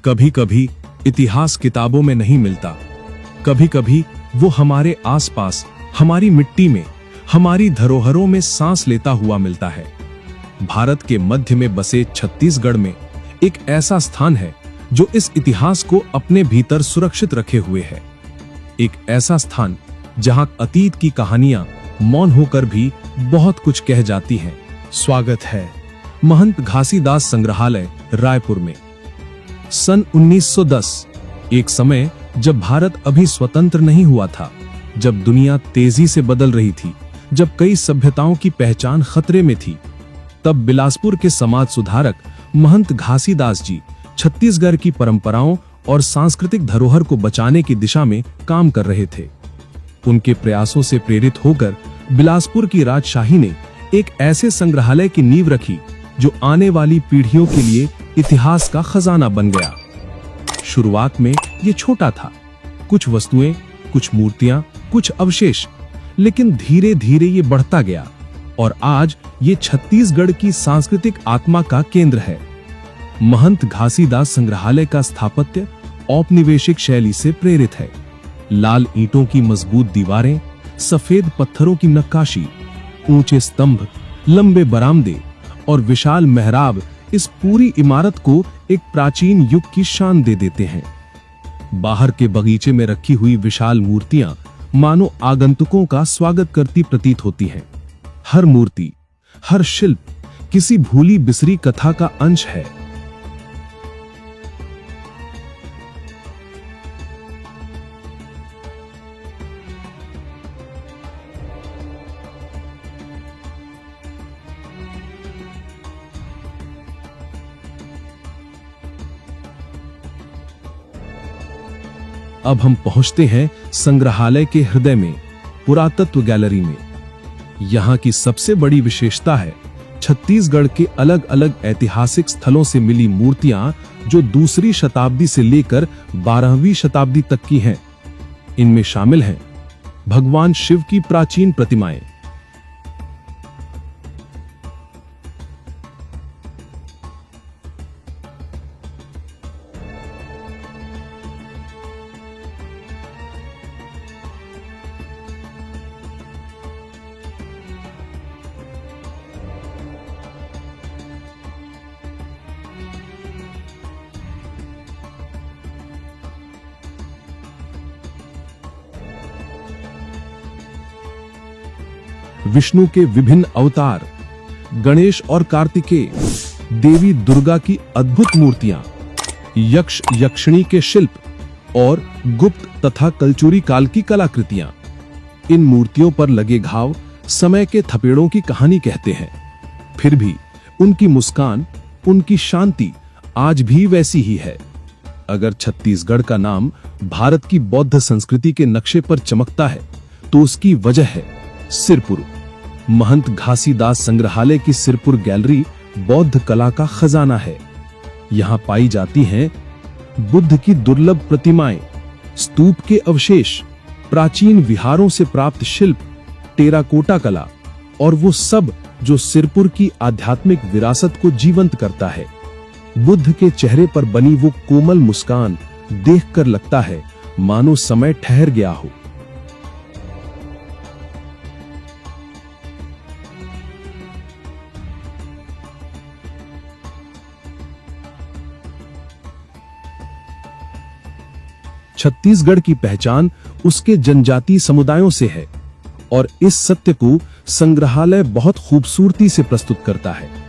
कभी कभी इतिहास किताबों में नहीं मिलता, कभी कभी वो हमारे आसपास, हमारी मिट्टी में, हमारी धरोहरों में सांस लेता हुआ मिलता है। भारत के मध्य में बसे छत्तीसगढ़ में एक ऐसा स्थान है जो इस इतिहास को अपने भीतर सुरक्षित रखे हुए है। एक ऐसा स्थान जहां अतीत की कहानियां मौन होकर भी बहुत कुछ कह जाती हैं। स्वागत है महंत घासीदास संग्रहालय, रायपुर में। सन 1910, एक समय जब भारत अभी स्वतंत्र नहीं हुआ था, जब दुनिया तेजी से बदल रही थी, जब कई सभ्यताओं की पहचान खतरे में थी, तब बिलासपुर के समाज सुधारक महंत घासीदास जी छत्तीसगढ़ की परंपराओं और सांस्कृतिक धरोहर को बचाने की दिशा में काम कर रहे थे। उनके प्रयासों से प्रेरित होकर बिलासपुर की राजशाही ने एक ऐसे संग्रहालय की नींव रखी जो आने वाली पीढ़ियों के लिए इतिहास का खजाना बन गया। शुरुआत में ये छोटा था, कुछ वस्तुएं, कुछ मूर्तियां, कुछ अवशेष, लेकिन धीरे धीरे ये बढ़ता गया और आज ये छत्तीसगढ़ की सांस्कृतिक आत्मा का केंद्र है। महंत घासीदास संग्रहालय का स्थापत्य औपनिवेशिक शैली से प्रेरित है। लाल ईंटों की मजबूत दीवारें, सफेद पत्थरों की नक्काशी, ऊंचे स्तंभ, लंबे बरामदे और विशाल मेहराब इस पूरी इमारत को एक प्राचीन युग की शान दे देते हैं। बाहर के बगीचे में रखी हुई विशाल मूर्तियां मानो आगंतुकों का स्वागत करती प्रतीत होती हैं। हर मूर्ति, हर शिल्प किसी भूली बिसरी कथा का अंश है। अब हम पहुंचते हैं संग्रहालय के हृदय में, पुरातत्व गैलरी में। यहां की सबसे बड़ी विशेषता है छत्तीसगढ़ के अलग अलग ऐतिहासिक स्थलों से मिली मूर्तियां, जो दूसरी शताब्दी से लेकर 12वीं शताब्दी तक की हैं। इनमें शामिल हैं भगवान शिव की प्राचीन प्रतिमाएं, विष्णु के विभिन्न अवतार, गणेश और कार्तिकेय, देवी दुर्गा की अद्भुत मूर्तियां, यक्ष यक्षिणी के शिल्प और गुप्त तथा कलचुरी काल की कलाकृतियां। इन मूर्तियों पर लगे घाव समय के थपेड़ों की कहानी कहते हैं। फिर भी उनकी मुस्कान, उनकी शांति आज भी वैसी ही है। अगर छत्तीसगढ़ का नाम भारत की बौद्ध संस्कृति के नक्शे पर चमकता है तो उसकी वजह है सिरपुर। महंत घासीदास संग्रहालय की सिरपुर गैलरी बौद्ध कला का खजाना है। यहां पाई जाती हैं बुद्ध की दुर्लभ प्रतिमाएं, स्तूप के अवशेष, प्राचीन विहारों से प्राप्त शिल्प, टेराकोटा कला और वो सब जो सिरपुर की आध्यात्मिक विरासत को जीवंत करता है। बुद्ध के चेहरे पर बनी वो कोमल मुस्कान देखकर लगता है मानो समय ठहर गया हो। छत्तीसगढ़ की पहचान उसके जनजातीय समुदायों से है और इस सत्य को संग्रहालय बहुत खूबसूरती से प्रस्तुत करता है।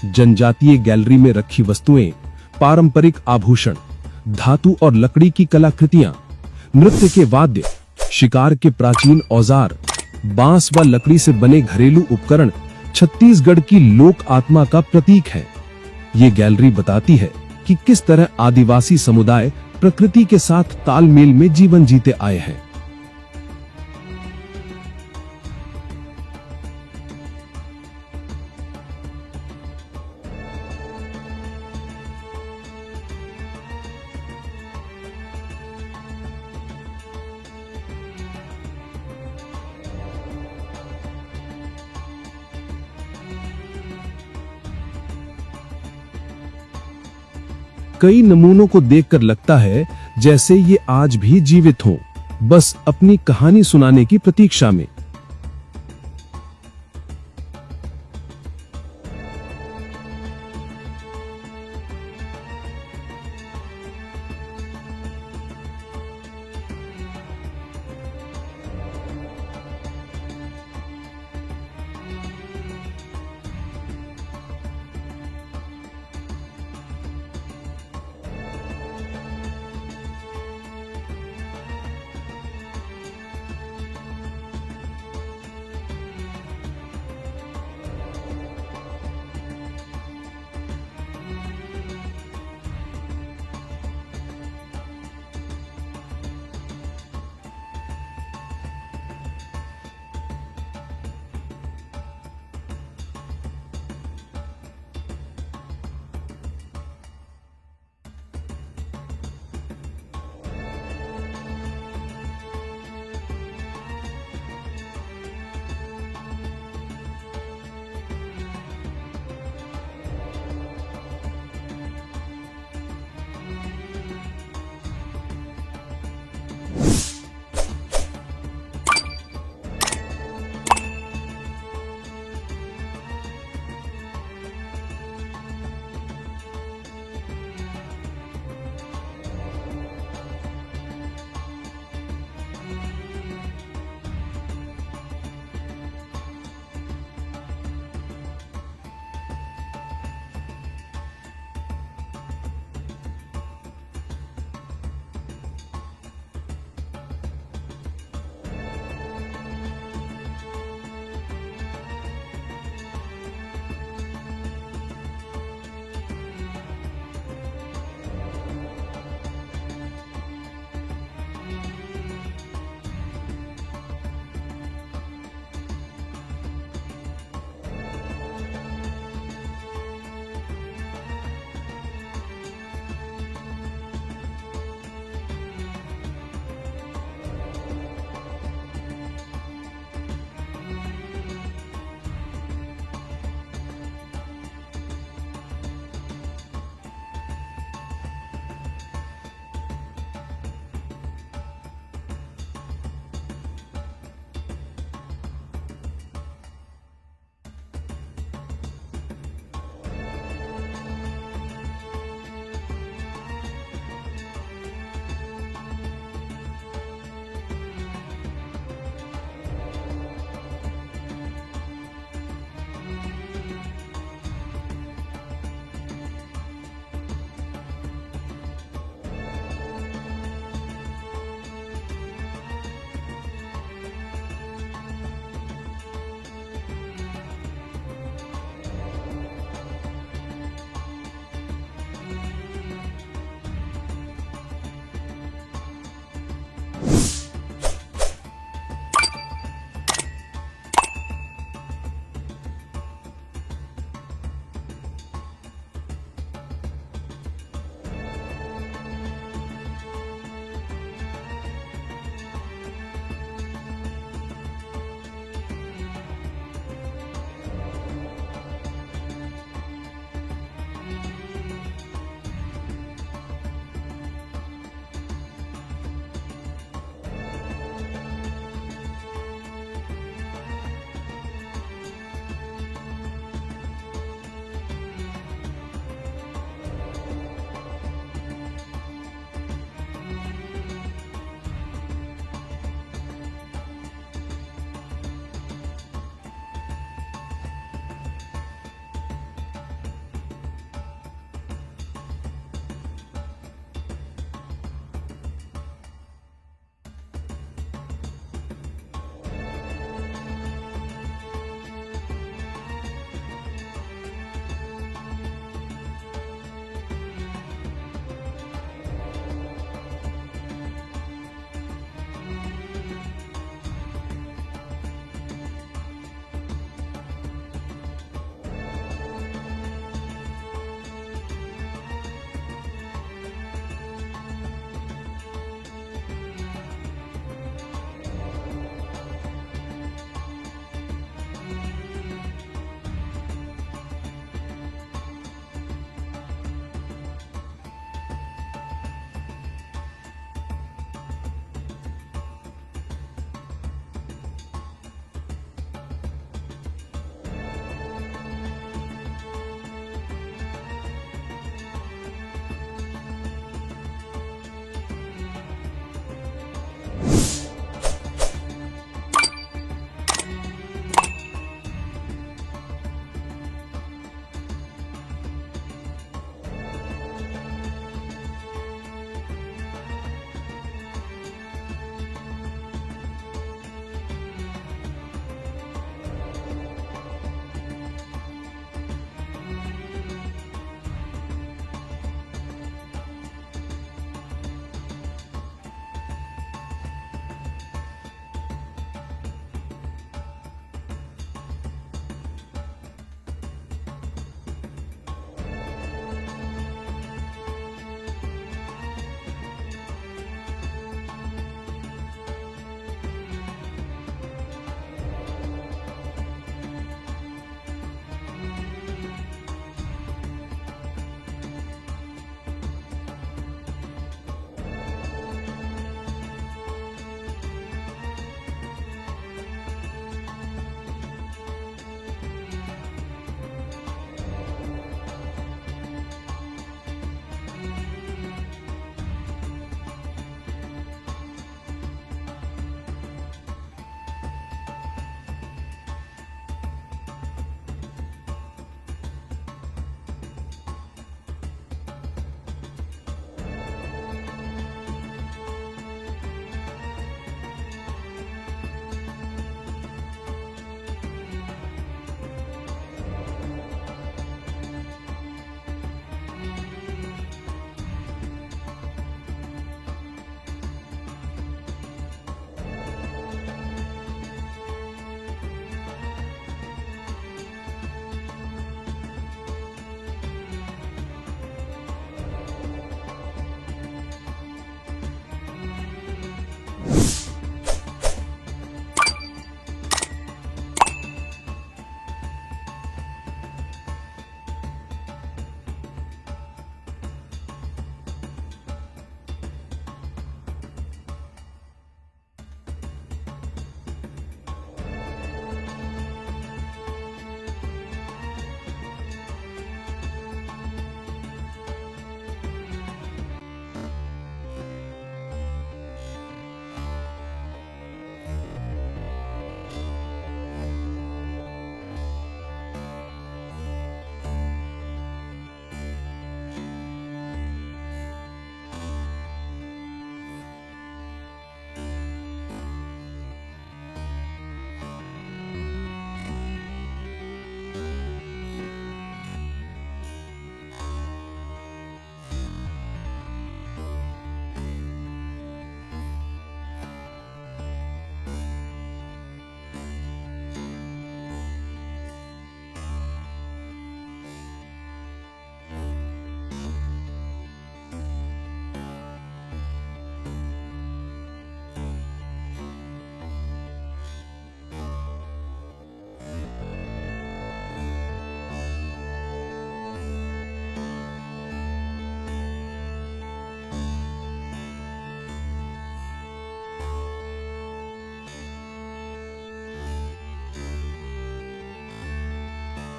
जनजातीय गैलरी में रखी वस्तुएं, पारंपरिक आभूषण, धातु और लकड़ी की कलाकृतियां, नृत्य के वाद्य, शिकार के प्राचीन औजार, बांस व लकड़ी से बने घरेलू उपकरण छत्तीसगढ़ की लोक आत्मा का प्रतीक है। ये गैलरी बताती है कि किस तरह आदिवासी समुदाय प्रकृति के साथ तालमेल में जीवन जीते आए हैं। कई नमूनों को देखकर लगता है जैसे ये आज भी जीवित हों, बस अपनी कहानी सुनाने की प्रतीक्षा में।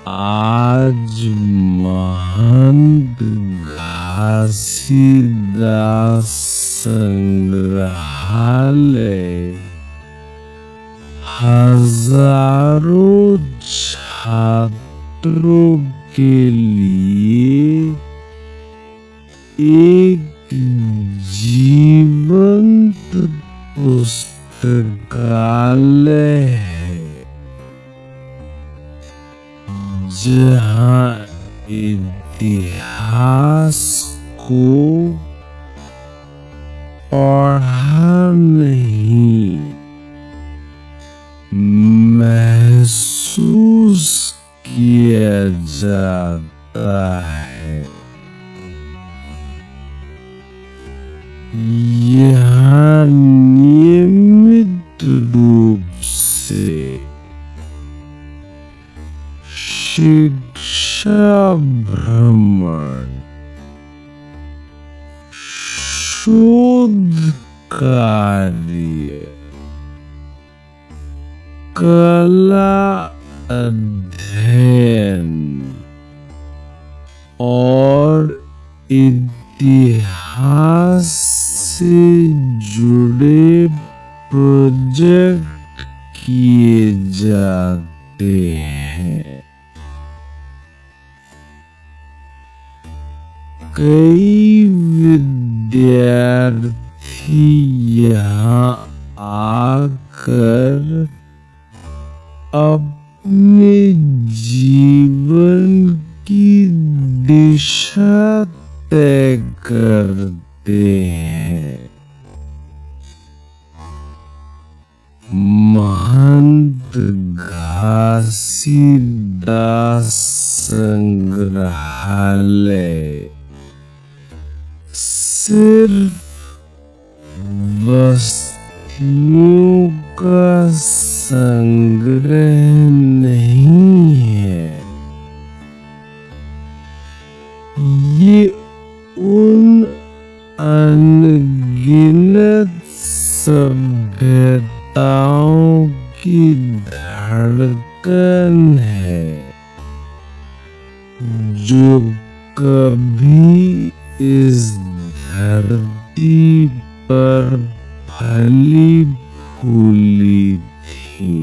आज महंत घासीदास संग्रहालय हजारों छात्रों के लिए एक जीवंत पुस्तकालय है, जहाँ इतिहास को पढ़ा नहीं, महसूस किया जाता है। यहाँ नियमित रूप से शिक्षा भ्रमण, शोध कार्य, कला अध्ययन और इतिहास से जुड़े प्रोजेक्ट किए जाते हैं। कई विद्यार्थी यहाँ आकर अपने जीवन की दिशा तय करते हैं। महंत घासीदास संग्रहालय सिर्फ वस्तुओं का संग्रह नहीं है, ये उन अनगिनत सभ्यताओं की धड़कन है जो कभी इस धरती पर फली फूली थी।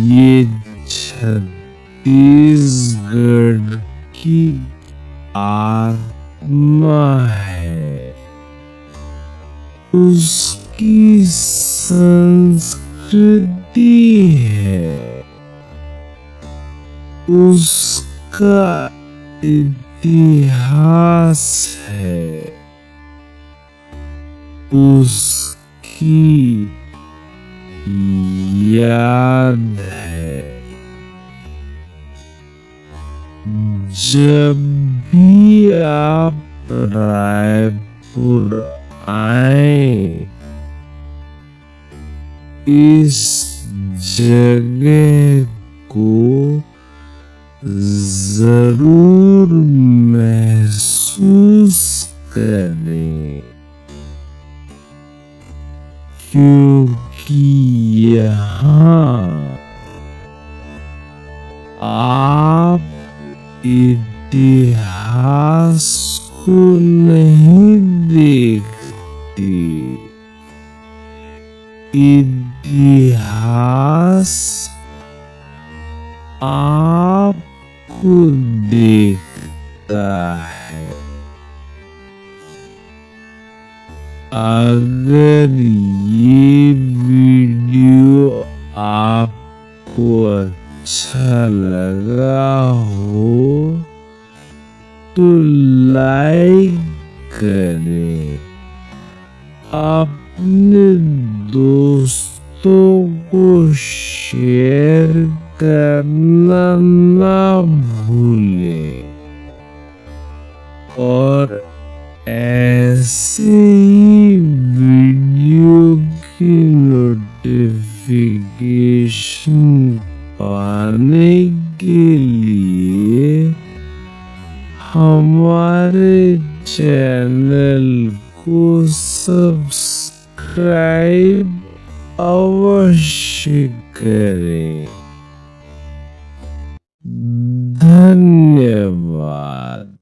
ये छत्तीसगढ़ की आत्मा है, उसकी संस्कृति है, उसका इतिहास है, उसकी याद है। जब भी आप रायपुर आए, इस जगह को जरूर महसूस करें, क्योंकि यहाँ आप इतिहास को नहीं देखते, इतिहास आपको देखता है। अगर ये वीडियो आपको अच्छा लगा हो तो लाइक करें, अपने दोस्तों को शेयर करना ना भूलें और ऐसे ही वीडियो की नोटिफिकेशन पाने के लिए हमारे चैनल को सब्सक्राइब अवश्य करें। धन्यवाद।